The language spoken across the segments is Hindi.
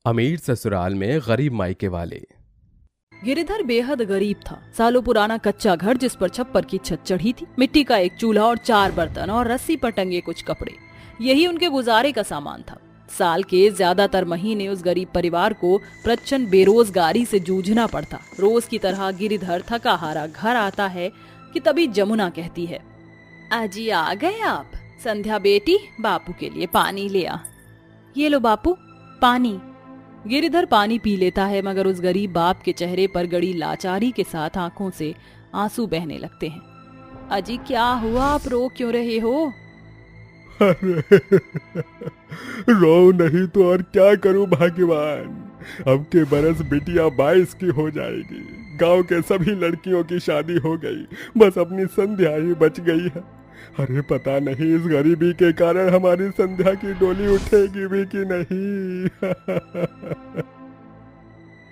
अमीर ससुराल में गरीब मायके वाले। गिरिधर बेहद गरीब था। सालों पुराना कच्चा घर जिस पर छप्पर की छत चढ़ी थी, मिट्टी का एक चूल्हा और 4 बर्तन और रस्सी पर टंगे कुछ कपड़े, यही उनके गुजारे का सामान था। साल के ज्यादातर महीने उस गरीब परिवार को प्रचंड बेरोजगारी से जूझना पड़ता। रोज की तरह गिरिधर थका हारा घर आता है कि तभी जमुना कहती है, आजी आ गए आप? संध्या बेटी, बापू के लिए पानी ले आ। ये लो बापू, पानी। गिरिधर पानी पी लेता है, मगर उस गरीब बाप के चेहरे पर गड़ी लाचारी के साथ आंखों से आंसू बहने लगते हैं। अजी क्या हुआ, आप रो क्यों रहे हो? अरे रो नहीं तो और क्या करूं भगवान, अब के बरस बिटिया 22 की हो जाएगी। गांव के सभी लड़कियों की शादी हो गई, बस अपनी संध्या ही बच गई है। अरे पता नहीं इस गरीबी के कारण हमारी संध्या की डोली उठेगी भी कि नहीं।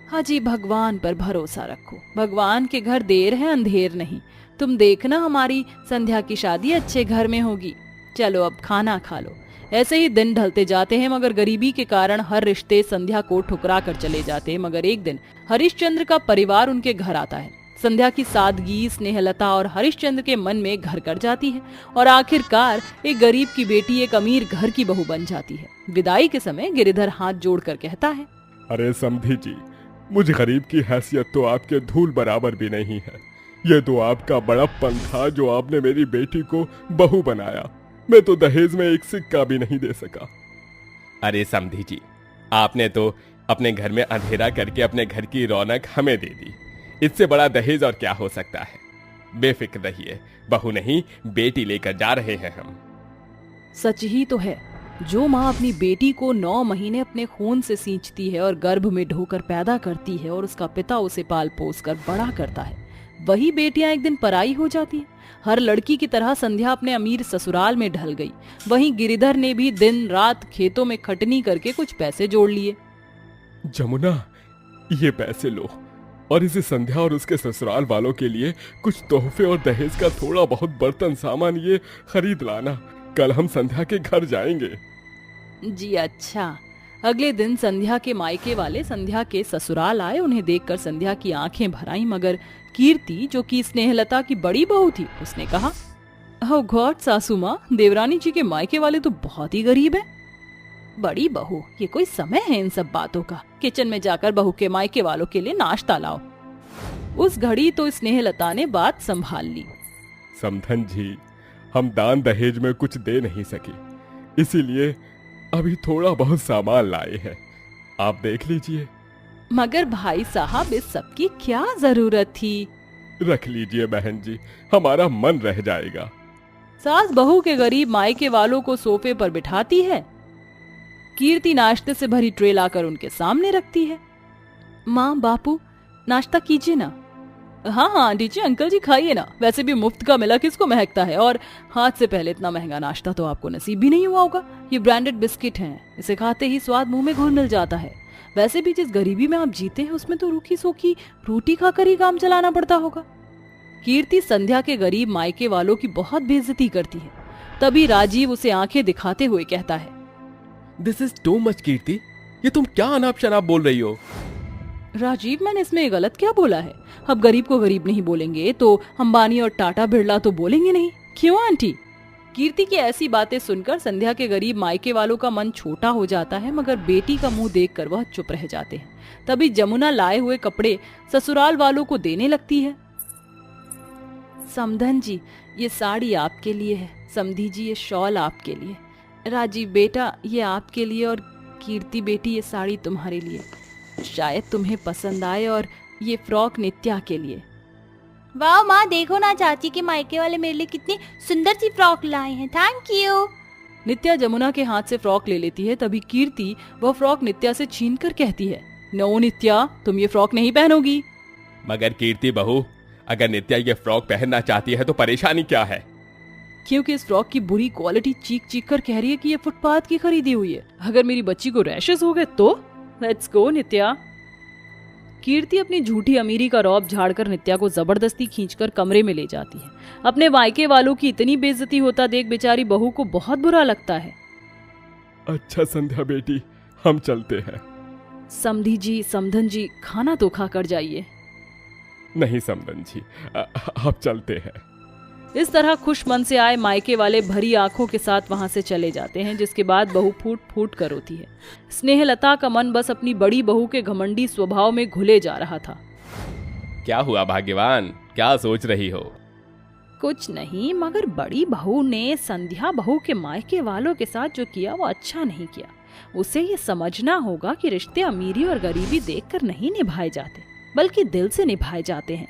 हाँ जी, भगवान पर भरोसा रखो। भगवान के घर देर है अंधेर नहीं। तुम देखना हमारी संध्या की शादी अच्छे घर में होगी। चलो अब खाना खा लो। ऐसे ही दिन ढलते जाते हैं, मगर गरीबी के कारण हर रिश्ते संध्या को ठुकरा कर चले जाते हैं। मगर एक दिन हरिश्चंद्र का परिवार उनके घर आता है। संध्या की सादगी, स्नेहलता और हरिश्चंद्र के मन में घर कर जाती है और आखिरकार एक गरीब की बेटी एक अमीर घर की बहू बन जाती है। विदाई के समय गिरिधर हाथ जोड़कर कहता है, अरे समधी जी, मुझ गरीब की हैसियत तो आपके धूल बराबर भी नहीं है। ये तो आपका बड़प्पन था जो आपने मेरी बेटी को बहू बनाया। मैं तो दहेज में एक सिक्का भी नहीं दे सका। अरे समधी जी, आपने तो अपने घर में अंधेरा करके अपने घर की रौनक हमें दे दी। इससे बड़ा दहेज और क्या हो सकता है। बेफिक्र रहिए, बहू नहीं बेटी लेकर जा रहे हैं हम। सच ही तो है। जो माँ अपनी बेटी को 9 महीने अपने खून से सींचती है और गर्भ में ढोकर पैदा करती है और उसका पिता उसे पाल पोस कर बड़ा करता है, वही बेटियां एक दिन पराई हो जाती हैं। हर लड़की की तरह संध्या अपने अमीर ससुराल में ढल गई। वहीं गिरिधर ने भी दिन रात खेतों में खटनी करके कुछ पैसे जोड़ लिए। जमुना, ये पैसे लो और इसे संध्या और उसके ससुराल वालों के लिए कुछ तोहफे और दहेज का थोड़ा बहुत बर्तन सामान ये खरीद लाना। कल हम संध्या के घर जाएंगे। जी अच्छा। अगले दिन संध्या के मायके वाले संध्या के ससुराल आए। उन्हें देखकर संध्या की आंखें भर आईं, मगर कीर्ति, जो कि स्नेहलता की बड़ी बहू थी, उसने कहा, ओह गॉड सासू माँ, देवरानी जी के मायके वाले तो बहुत ही गरीब हैं। बड़ी बहू, ये कोई समय है इन सब बातों का? किचन में जाकर बहू के मायके वालों के लिए नाश्ता लाओ। उस घड़ी तो स्नेहलता ने बात संभाल ली। समधन जी, हम दान दहेज में कुछ दे नहीं सके, इसीलिए अभी थोड़ा बहुत सामान लाए हैं, आप देख लीजिए। मगर भाई साहब, इस सब की क्या जरूरत थी? रख लीजिए बहन जी, हमारा मन रह जाएगा। सास बहू के गरीब मायके वालों को सोफे पर बिठाती है। कीर्ति नाश्ते से भरी ट्रे लाकर उनके सामने रखती है। माँ, बापू, नाश्ता कीजिए ना। हाँ हाँ आंटी जी, अंकल जी खाइए ना। वैसे भी मुफ्त का मिला किसको महकता है, और हाथ से पहले इतना महंगा नाश्ता तो आपको नसीब भी नहीं हुआ होगा। ये ब्रांडेड बिस्किट हैं, इसे खाते ही स्वाद मुंह में घुल मिल जाता है। वैसे भी जिस गरीबी में आप जीते हैं, उसमें तो रूखी सूखी रोटी खाकर ही काम चलाना पड़ता होगा। कीर्ति संध्या के गरीब मायके वालों की बहुत बेइज्जती करती है। तभी राजीव उसे आंखें दिखाते हुए कहता है, दिस इज टू मच कीर्ति, ये तुम क्या अनाप शनाप बोल रही हो? राजीव, मैंने इसमें गलत क्या बोला है? अब गरीब को गरीब नहीं बोलेंगे तो अंबानी और टाटा बिरला तो बोलेंगे नहीं, क्यों आंटी? कीर्ति की ऐसी बातें सुनकर संध्या के गरीब मायके वालों का मन छोटा हो जाता है, मगर बेटी का मुंह देखकर वह चुप रह जाते हैं। तभी जमुना लाए हुए कपड़े ससुराल वालों को देने लगती है। समधन जी, ये साड़ी आपके लिए है। समधी जी, ये शॉल आपके लिए। राजीव बेटा, ये आपके लिए। और कीर्ति बेटी, ये साड़ी तुम्हारे लिए, शायद तुम्हें पसंद आए। और ये फ्रॉक नित्या के लिए। वाह माँ, देखो ना चाची के मायके वाले मेरे लिए कितनी सुंदर सी फ्रॉक लाए हैं, थैंक यू। नित्या जमुना के हाथ से फ्रॉक ले लेती है। तभी कीर्ति वह फ्रॉक नित्या से छीनकर कहती है, नो नित्या, तुम ये फ्रॉक नहीं पहनोगी। मगर कीर्ति बहू, अगर नित्या ये फ्रॉक पहनना चाहती है तो परेशानी क्या है? क्योंकि इस फ्रॉक की बुरी क्वालिटी चीख चीख कर कह रही है कि ये फुटपाथ की खरीदी हुई है। अगर मेरी बच्ची को रैशेस हो गए तो? लेट्स गो नित्या। कीर्ति अपनी झूठी अमीरी का रौब झाड़कर नित्या को जबरदस्ती खींचकर कमरे में ले जाती है। अपने मायके वालों की इतनी बेइज्जती होता देख बेचारी बहू को बहुत बुरा लगता है। अच्छा संध्या बेटी, हम चलते हैं। समधी जी, समधन जी, खाना तो खा कर जाइए। नहीं समधन जी, आप चलते हैं। इस तरह खुश मन से आए मायके वाले भरी आंखों के साथ वहां से चले जाते हैं, जिसके बाद बहू फूट फूट कर रोती है। स्नेहलता का मन बस अपनी बड़ी बहू के घमंडी स्वभाव में घुले जा रहा था। क्या हुआ भाग्यवान, क्या सोच रही हो? कुछ नहीं, मगर बड़ी बहू ने संध्या बहू के मायके वालों के साथ जो किया वो अच्छा नहीं किया। उसे ये समझना होगा कि रिश्ते अमीरी और गरीबी देखकर नहीं निभाए जाते, बल्कि दिल से निभाए जाते हैं।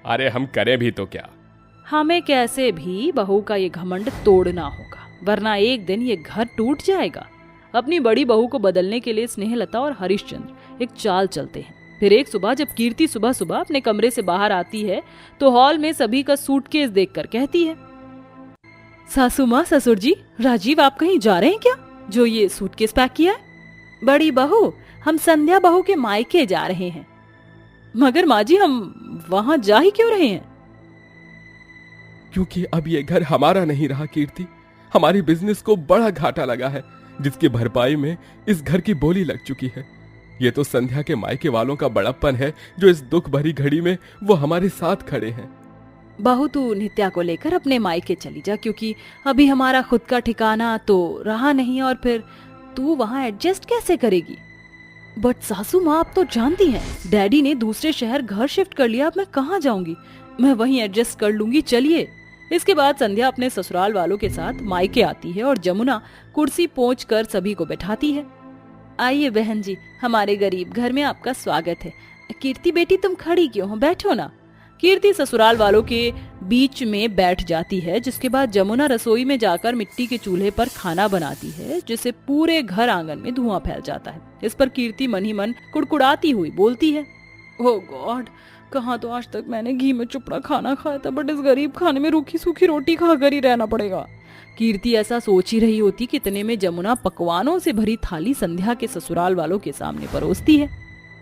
अरे हम करें भी तो क्या? हमें कैसे भी बहू का ये घमंड तोड़ना होगा, वरना एक दिन ये घर टूट जाएगा। अपनी बड़ी बहू को बदलने के लिए स्नेहलता और हरिश्चंद्र एक चाल चलते हैं। फिर एक सुबह जब कीर्ति सुबह सुबह अपने कमरे से बाहर आती है तो हॉल में सभी का सूटकेस देखकर कहती है, सासू माँ, ससुर जी, राजीव आप कहीं जा रहे हैं क्या, जो ये सूटकेस पैक किया है? बड़ी बहू, हम संध्या बहू के मायके जा रहे हैं। मगर माँ जी, हम वहां जा ही क्यों रहे हैं? क्योंकि अब ये घर हमारा नहीं रहा कीर्ति। हमारी बिजनेस को बड़ा घाटा लगा है, जिसकी भरपाई में इस घर की बोली लग चुकी है। ये तो संध्या के मायके वालों का बड़प्पन है जो इस दुख भरी घड़ी में वो हमारे साथ खड़े हैं। बहू, तू नित्या को लेकर अपने मायके चली जा, क्योंकि अभी हमारा खुद का ठिकाना तो रहा नहीं, और फिर तू वहां एडजस्ट कैसे करेगी? बट सासू माँ, आप तो जानती हैं, डैडी ने दूसरे शहर घर शिफ्ट कर लिया। अब मैं कहाँ जाऊंगी? मैं वहीं एडजस्ट कर लूंगी, चलिए। इसके बाद संध्या अपने ससुराल वालों के साथ मायके आती है और जमुना कुर्सी पोंछ कर सभी को बैठाती है। आइए बहन जी, हमारे गरीब घर में आपका स्वागत है। कीर्ति बेटी, तुम खड़ी क्यों हो, बैठो ना। कीर्ति ससुराल वालों के बीच में बैठ जाती है, जिसके बाद जमुना रसोई में जाकर मिट्टी के चूल्हे पर खाना बनाती है, जिससे पूरे घर आंगन में धुआं फैल जाता है। इस पर कीर्ति मन ही मन कुड़कुड़ाती हुई बोलती है, ओह गॉड, कहाँ तो आज तक मैंने घी में चुपड़ा खाना खाया था, बट इस गरीब खाने में रूखी सूखी रोटी खाकर ही रहना पड़ेगा। कीर्ति ऐसा सोच ही रही होती कि इतने में जमुना पकवानों से भरी थाली संध्या के ससुराल वालों के सामने परोसती है।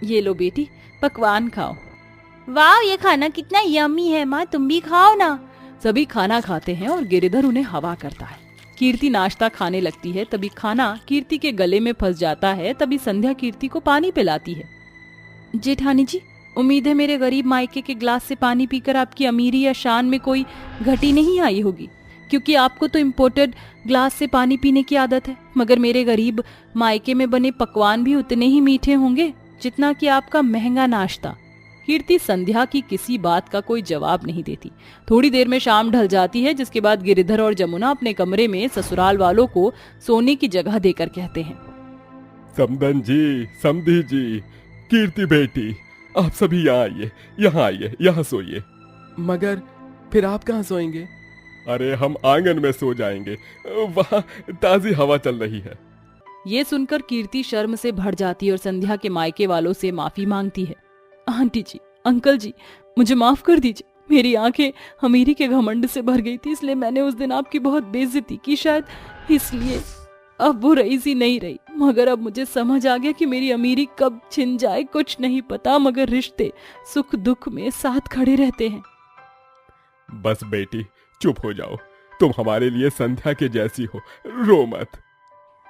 ये लो बेटी, पकवान खाओ। वाह, ये खाना कितना यम्मी है माँ, तुम भी खाओ ना। सभी खाना खाते हैं और गिरिधर उन्हें हवा करता है। कीर्ति नाश्ता खाने लगती है, तभी खाना कीर्ति के गले में फंस जाता है। तभी संध्या कीर्ति को पानी पिलाती है। जेठानी जी, उम्मीद है मेरे गरीब मायके के ग्लास से पानी पीकर आपकी अमीरी या शान में कोई घटी नहीं आई होगी, क्योंकि आपको तो इम्पोर्टेड ग्लास से पानी पीने की आदत है। मगर मेरे गरीब मायके में बने पकवान भी उतने ही मीठे होंगे जितना कि आपका महंगा नाश्ता। कीर्ति संध्या की किसी बात का कोई जवाब नहीं देती। थोड़ी देर में शाम ढल जाती है, जिसके बाद गिरिधर और जमुना अपने कमरे में ससुराल वालों को सोने की जगह देकर कहते हैं, समधन जी, समधी जी, कीर्ति बेटी, आप सभी यहाँ आइए, यहाँ आइए, यहाँ सोइए। मगर फिर आप कहाँ सोएंगे? अरे हम आंगन में सो जाएंगे, वहाँ ताजी हवा चल रही है। ये सुनकर कीर्ति शर्म से भर जाती और संध्या के मायके वालों से माफी मांगती है। आंटी जी, अंकल जी, मुझे माफ कर दीजिए, मेरी आंखें अमीरी के घमंड से भर गई थी, इसलिए मैंने उस दिन आपकी बहुत बेइज्जती की, शायद इसलिए अब वो रही सी नहीं रही। मगर अब मुझे समझ आ गया कि मेरी अमीरी कब छिन जाए कुछ नहीं पता, मगर रिश्ते सुख दुख में साथ खड़े रहते हैं। बस बेटी चुप हो जाओ, तुम हमारे लिए संध्या के जैसी हो, रो मत।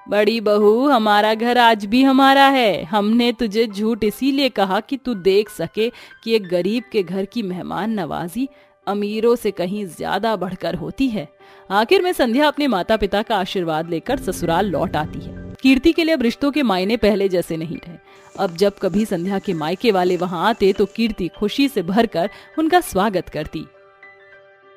बड़ी बहू, हमारा घर आज भी हमारा है। हमने तुझे झूठ इसीलिए कहा कि तू देख सके कि एक गरीब के घर की मेहमान नवाजी अमीरों से कहीं ज्यादा बढ़कर होती है। आखिर में संध्या अपने माता पिता का आशीर्वाद लेकर ससुराल लौट आती है। कीर्ति के लिए अब रिश्तों के मायने पहले जैसे नहीं रहे। अब जब कभी संध्या के मायके वाले वहां आते तो कीर्ति खुशी से भरकर उनका स्वागत करती।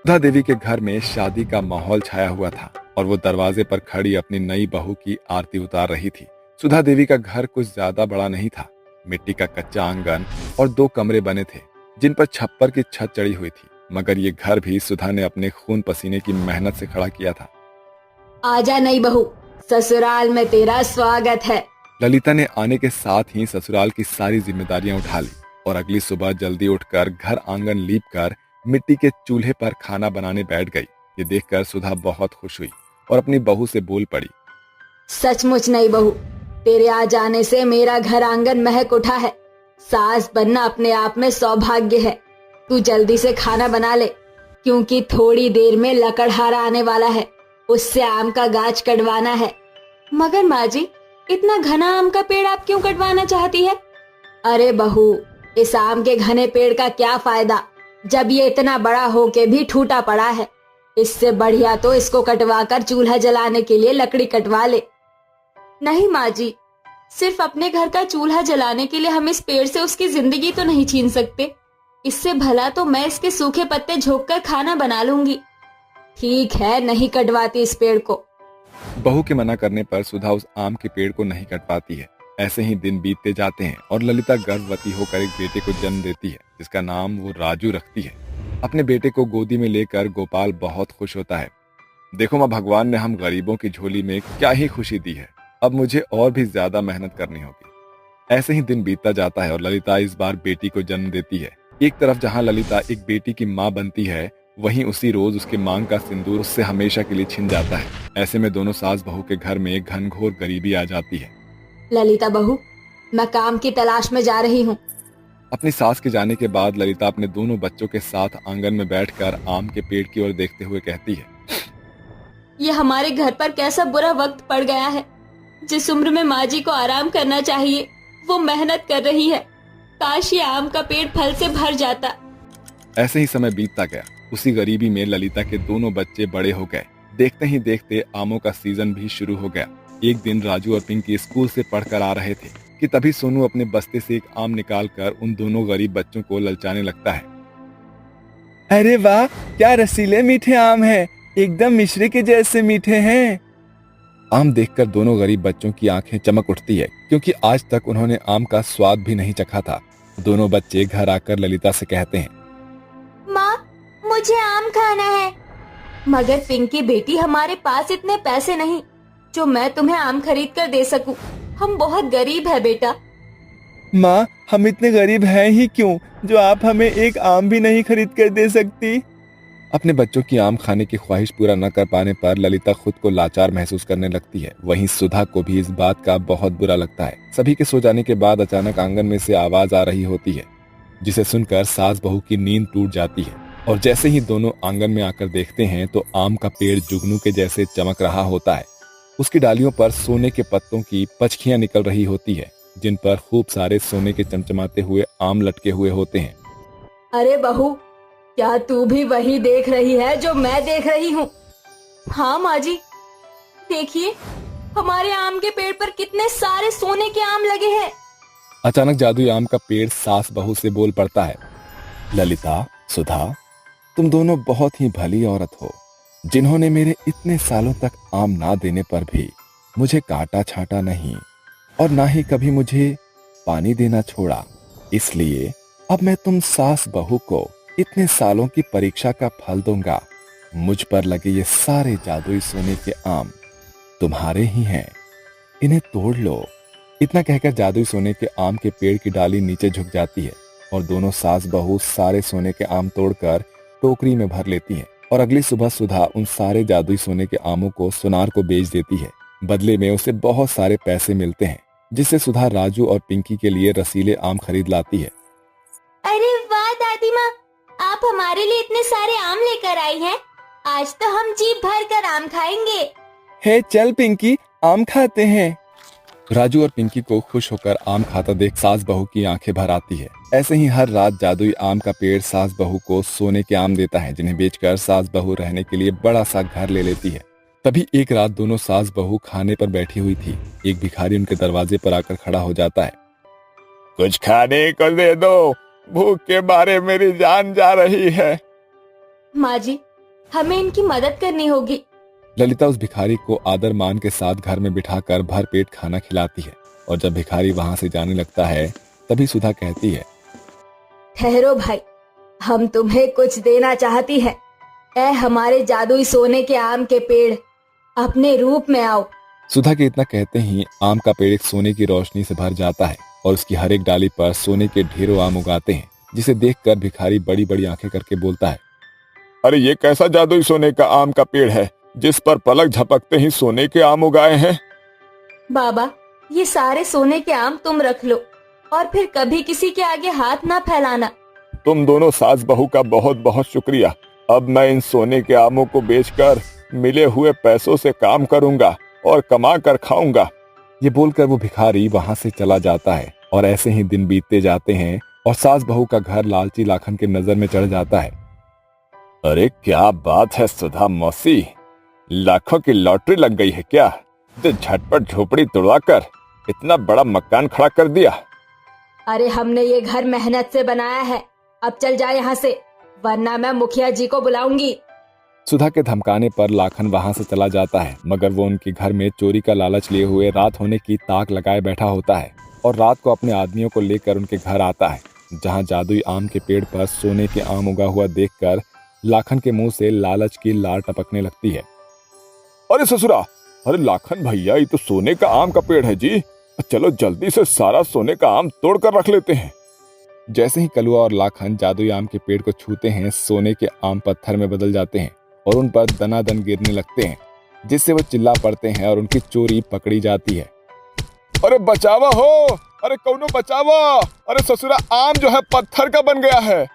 सुधा देवी के घर में शादी का माहौल छाया हुआ था और वो दरवाजे पर खड़ी अपनी नई बहू की आरती उतार रही थी। सुधा देवी का घर कुछ ज्यादा बड़ा नहीं था। मिट्टी का कच्चा आंगन और 2 कमरे बने थे, जिन पर छप्पर की छत चढ़ी हुई थी। मगर ये घर भी सुधा ने अपने खून पसीने की मेहनत से खड़ा किया था। आजा नई बहू, ससुराल में तेरा स्वागत है। ललिता ने आने के साथ ही ससुराल की सारी जिम्मेदारियां उठा ली और अगली सुबह जल्दी उठकर घर आंगन लीप कर मिट्टी के चूल्हे पर खाना बनाने बैठ गई। ये देखकर सुधा बहुत खुश हुई और अपनी बहू से बोल पड़ी, सचमुच नई बहू, तेरे आ जाने से मेरा घर आंगन महक उठा है। सास बनना अपने आप में सौभाग्य है। तू जल्दी से खाना बना ले, क्योंकि थोड़ी देर में लकड़हारा आने वाला है, उससे आम का गाछ कटवाना है। मगर माँ जी, इतना घना आम का पेड़ आप क्यों कटवाना चाहती है? अरे बहू, इस आम के घने पेड़ का क्या फायदा जब ये इतना बड़ा होके भी ठूटा पड़ा है। इससे बढ़िया तो इसको कटवाकर चूल्हा जलाने के लिए लकड़ी कटवा ले। नहीं माँ जी, सिर्फ अपने घर का चूल्हा जलाने के लिए हम इस पेड़ से उसकी जिंदगी तो नहीं छीन सकते। इससे भला तो मैं इसके सूखे पत्ते झोंक कर खाना बना लूंगी। ठीक है, नहीं कटवाती इस पेड़ को। बहू के मना करने पर सुधा उस आम के पेड़ को नहीं कटवाती है। ऐसे ही दिन बीतते जाते हैं और ललिता गर्भवती होकर एक बेटे को जन्म देती है, जिसका नाम वो राजू रखती है। अपने बेटे को गोदी में लेकर गोपाल बहुत खुश होता है। देखो माँ, भगवान ने हम गरीबों की झोली में क्या ही खुशी दी है। अब मुझे और भी ज्यादा मेहनत करनी होगी। ऐसे ही दिन बीतता जाता है और ललिता इस बार बेटी को जन्म देती है। एक तरफ जहाँ ललिता एक बेटी की माँ बनती है, वहीं उसी रोज उसके मांग का सिंदूर उससे हमेशा के लिए छिन जाता है। ऐसे में दोनों सास बहू के घर में घनघोर गरीबी आ जाती है। ललिता बहू, मैं काम की तलाश में जा रही हूँ। अपनी सास के जाने के बाद ललिता अपने दोनों बच्चों के साथ आंगन में बैठकर आम के पेड़ की ओर देखते हुए कहती है, ये हमारे घर पर कैसा बुरा वक्त पड़ गया है। जिस उम्र में माँ जी को आराम करना चाहिए वो मेहनत कर रही है। काश ये आम का पेड़ फल से भर जाता। ऐसे ही समय बीतता गया। उसी गरीबी में ललिता के दोनों बच्चे बड़े हो गए। देखते ही देखते आमों का सीजन भी शुरू हो गया। एक दिन राजू और पिंकी स्कूल से पढ़कर आ रहे थे कि तभी सोनू अपने बस्ते से एक आम निकालकर उन दोनों गरीब बच्चों को ललचाने लगता है। अरे वाह, क्या रसीले मीठे आम हैं, एकदम मिश्री के जैसे मीठे हैं। आम देखकर दोनों गरीब बच्चों की आंखें चमक उठती है, क्योंकि आज तक उन्होंने आम का स्वाद भी नहीं चखा था। दोनों बच्चे घर आकर ललिता से कहते हैं, माँ, मुझे आम खाना है। मगर पिंकी बेटी, हमारे पास इतने पैसे नहीं जो मैं तुम्हें आम खरीद कर दे सकूं। हम बहुत गरीब है बेटा। माँ, हम इतने गरीब हैं ही क्यों जो आप हमें एक आम भी नहीं खरीद कर दे सकती। अपने बच्चों की आम खाने की ख्वाहिश पूरा न कर पाने पर ललिता खुद को लाचार महसूस करने लगती है। वहीं सुधा को भी इस बात का बहुत बुरा लगता है। सभी के सो जाने के बाद अचानक आंगन में से आवाज आ रही होती है, जिसे सुनकर सास बहू की नींद टूट जाती है। और जैसे ही दोनों आंगन में आकर देखते हैं तो आम का पेड़ जुगनू के जैसे चमक रहा होता है। उसकी डालियों पर सोने के पत्तों की पचखियां निकल रही होती है, जिन पर खूब सारे सोने के चमचमाते हुए आम लटके हुए होते हैं। अरे बहू, क्या तू भी वही देख रही है जो मैं देख रही हूँ? हाँ माँ जी, देखिए हमारे आम के पेड़ पर कितने सारे सोने के आम लगे हैं। अचानक जादुई आम का पेड़ सास बहू से बोल पड़ता है, ललिता, सुधा, तुम दोनों बहुत ही भली औरत हो, जिन्होंने मेरे इतने सालों तक आम ना देने पर भी मुझे काटा छाटा नहीं और ना ही कभी मुझे पानी देना छोड़ा। इसलिए अब मैं तुम सास बहू को इतने सालों की परीक्षा का फल दूंगा। मुझ पर लगे ये सारे जादुई सोने के आम तुम्हारे ही हैं, इन्हें तोड़ लो। इतना कहकर जादुई सोने के आम के पेड़ की डाली नीचे झुक जाती है और दोनों सास बहू सारे सोने के आम तोड़कर टोकरी में भर लेती हैं। और अगली सुबह सुधा उन सारे जादुई सोने के आमों को सुनार को बेच देती है। बदले में उसे बहुत सारे पैसे मिलते हैं, जिससे सुधा राजू और पिंकी के लिए रसीले आम खरीद लाती है। अरे वाह दादी माँ, आप हमारे लिए इतने सारे आम लेकर आई हैं। आज तो हम जी भर कर आम खाएंगे। हे चल पिंकी, आम खाते हैं। राजू और पिंकी को खुश होकर आम खाता देख सास बहू की आंखें भर आती है। ऐसे ही हर रात जादुई आम का पेड़ सास बहू को सोने के आम देता है, जिन्हें बेचकर सास बहू रहने के लिए बड़ा सा घर ले लेती है। तभी एक रात दोनों सास बहू खाने पर बैठी हुई थी। एक भिखारी उनके दरवाजे पर आकर खड़ा हो जाता है। कुछ खाने को दे दो, भूख के मारे मेरी जान जा रही है। माँ जी, हमें इनकी मदद करनी होगी। ललिता उस भिखारी को आदर मान के साथ घर में बिठाकर भर पेट खाना खिलाती है। और जब भिखारी वहां से जाने लगता है तभी सुधा कहती है, ठहरो भाई, हम तुम्हें कुछ देना चाहती है। ऐ हमारे जादुई सोने के आम के पेड़, अपने रूप में आओ। सुधा के इतना कहते ही आम का पेड़ एक सोने की रोशनी से भर जाता है और उसकी हर एक डाली पर सोने के ढेरों आम उगाते हैं, जिसे देखकर भिखारी बड़ी बड़ी आंखें करके बोलता है, अरे ये कैसा जादुई सोने का आम का पेड़ है जिस पर पलक झपकते ही सोने के आम उगाए हैं? बाबा, ये सारे सोने के आम तुम रख लो और फिर कभी किसी के आगे हाथ ना फैलाना। तुम दोनों सास बहू का बहुत बहुत शुक्रिया। अब मैं इन सोने के आमों को बेचकर मिले हुए पैसों से काम करूंगा और कमा कर खाऊंगा। ये बोलकर वो भिखारी वहां से चला जाता है और ऐसे ही दिन बीतते जाते हैं और सास बहू का घर लालची लाखन के नजर में चढ़ जाता है। अरे क्या बात है सुधा मौसी, लाखों की लॉटरी लग गई है क्या, जो झटपट झोपड़ी तोड़वाकर इतना बड़ा मकान खड़ा कर दिया। अरे हमने ये घर मेहनत से बनाया है, अब चल जा यहाँ से, वरना मैं मुखिया जी को बुलाऊंगी। सुधा के धमकाने पर लाखन वहां से चला जाता है, मगर वो उनके घर में चोरी का लालच लिए हुए रात होने की ताक लगाए बैठा होता है और रात को अपने आदमियों को लेकर उनके घर आता है, जहां जादुई आम के पेड़ पर सोने के आम उगा हुआ देखकर लाखन के मुंह से लालच की लार टपकने लगती है। अरे ससुरा, अरे लाखन भैया, ये तो सोने का आम का पेड़ है जी, चलो जल्दी से सारा सोने का आम तोड़ कर रख लेते हैं। जैसे ही कलुआ और लाखन जादुई आम के पेड़ को छूते हैं, सोने के आम पत्थर में बदल जाते हैं और उन पर दनादन गिरने लगते हैं, जिससे वो चिल्ला पड़ते हैं और उनकी चोरी पकड़ी जाती है। अरे बचावा हो, अरे कौनो बचावा, अरे ससुरा आम जो है पत्थर का बन गया है।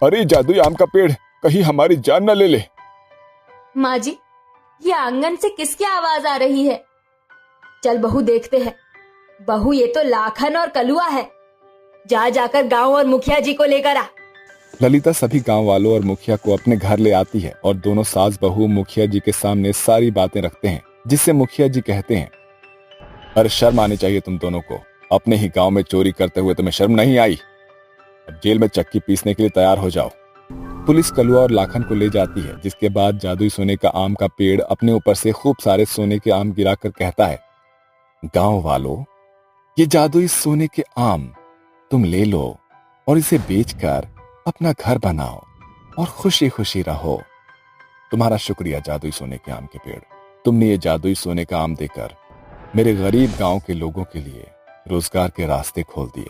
अरे जादुई आम का पेड़ कहीं हमारी जान न ले ले। माँ जी, ये आंगन से किसकी आवाज आ रही है? चल बहू देखते हैं। बहू, ये तो लाखन और कलुआ है, जा जाकर गांव और मुखिया जी को लेकर आ। ललिता सभी गांव वालों और मुखिया को अपने घर ले आती है और दोनों सास बहू मुखिया जी के सामने सारी बातें रखते हैं, जिससे मुखिया जी कहते हैं, अरे शर्म आनी चाहिए तुम दोनों को, अपने ही गांव में चोरी करते हुए तुम्हें शर्म नहीं आई? अब जेल में चक्की पीसने के लिए तैयार हो जाओ। पुलिस कलुआ और लाखन को ले जाती है, जिसके बाद जादुई सोने का आम का पेड़ अपने ऊपर से खूब सारे सोने के आम गिराकर कहता है, गांव वालों, ये जादुई सोने के आम तुम ले लो और इसे बेचकर अपना घर बनाओ और खुशी खुशी रहो। तुम्हारा शुक्रिया जादुई सोने के आम के पेड़, तुमने ये जादुई सोने का आम देकर मेरे गरीब गांव के लोगों के लिए रोजगार के रास्ते खोल दिए।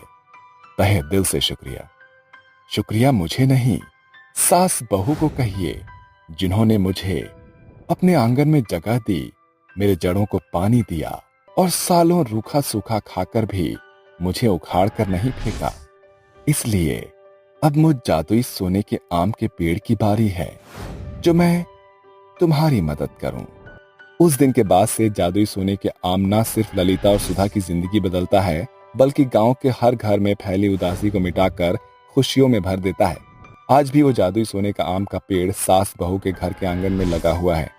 तहे दिल से शुक्रिया। शुक्रिया मुझे नहीं, सास बहू को कहिए, जिन्होंने मुझे अपने आंगन में जगह दी, मेरे जड़ों को पानी दिया और सालों रूखा सूखा खाकर भी मुझे उखाड़ कर नहीं फेंका। इसलिए अब मुझ जादुई सोने के आम के पेड़ की बारी है, जो मैं तुम्हारी मदद करूं। उस दिन के बाद से जादुई सोने के आम ना सिर्फ ललिता और सुधा की जिंदगी बदलता है, बल्कि गांव के हर घर में फैली उदासी को मिटाकर खुशियों में भर देता है। आज भी वो जादुई सोने का आम का पेड़ सास बहू के घर के आंगन में लगा हुआ है